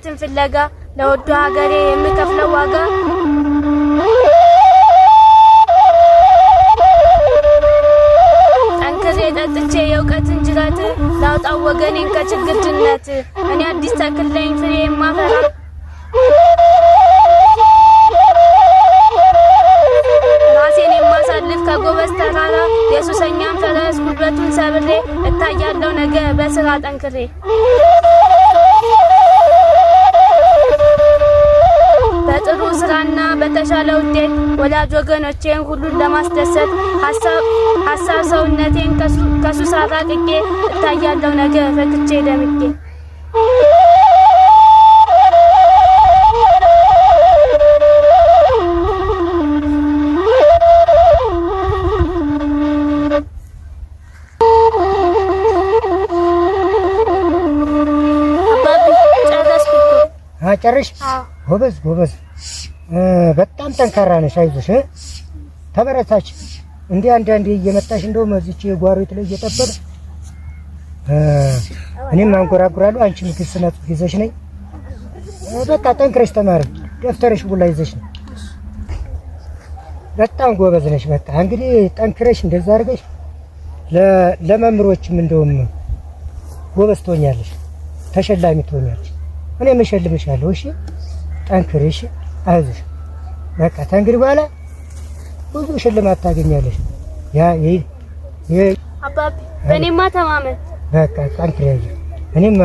እውቀትን ፍለጋ ለወዶ ሀገሬ የምከፍለው ዋጋ ጠንክሬ ጠጥቼ የእውቀትን ጅራት ላውጣው ወገኔን ከችግር ድነት እኔ አዲስ ተክል ነኝ ፍሬ የማፈራ ራሴን የማሳልፍ ከጎበዝ ተራራ የሱሰኛን ፈረስ ጉልበቱን ሰብሬ እታያለሁ ነገ በስራ ጠንክሬ በጥሩ ስራና በተሻለ ውጤት ወላጅ ወገኖቼን ሁሉን ለማስደሰት ሐሳብ ሰውነቴን ከሱስ አራቅቄ እታያለሁ ነገ ፈክቼ ደምቄ ጨርሽ ጎበዝ በጣም ጠንካራ ነሽ አይዞሽ ተበረታች እንዴ አንዳንዴ እየመጣሽ እንደውም እዚች ጓሮት ላይ እየጠበቅ እኔም አንጎራጉራለሁ አንቺም ግስነት ይዘሽ ነኝ በቃ ጠንክረሽ ተማሪ ደፍተርሽ ሁላ ይዘሽ ነው በጣም ጎበዝ ነሽ በቃ እንግዲህ ጠንክረሽ እንደዛ አድርገሽ ለመምሮችም እንደውም ጎበዝ ትሆኛለሽ ተሸላሚ ትሆኛለሽ እኔ መሸልምሻለሁ እሺ ጠንክረሽ አይዞሽ በቃ ተንግሪ በኋላ ብዙ ሽልማት ታገኛለሽ ያ አባቢ በእኔማ ተማመን በቃ ጠንክረሽ እኔም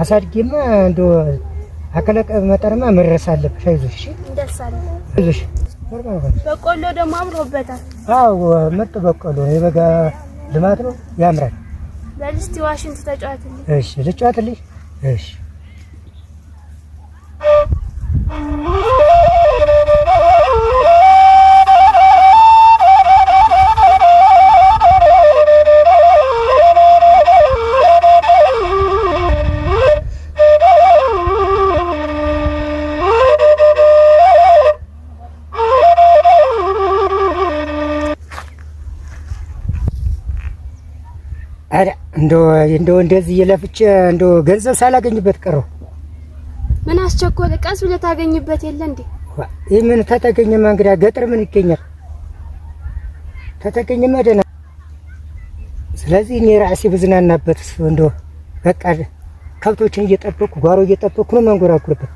አሳድጌማ እንደው አከለቀ መጠርማ መድረስ አለብሽ አይዞሽ እሺ እንደሳለ አይዞሽ በቆሎ ደግሞ አምሮበታል አዎ ምርጥ በቆሎ የበጋ ልማት ነው ያምራል በልስቲ ዋሽንት ተጫወትልኝ እሺ ልጫወትልሽ እሺ እንደው እንደዚህ የለፍቼ እንደው ገንዘብ ሳላገኝበት ቀረው ምን አስቸኮለ ቀስ ብለህ ታገኝበት የለ እንዴ ምን ተተገኘማ እንግዲህ ገጠር ምን ይገኛል ተተገኘማ ደና ስለዚህ እኔ ራሴ ብዝናናበት እንደው በቃ ከብቶችን እየጠበቅኩ ጓሮ እየጠበቅኩ ነው ማንጎራጉርበት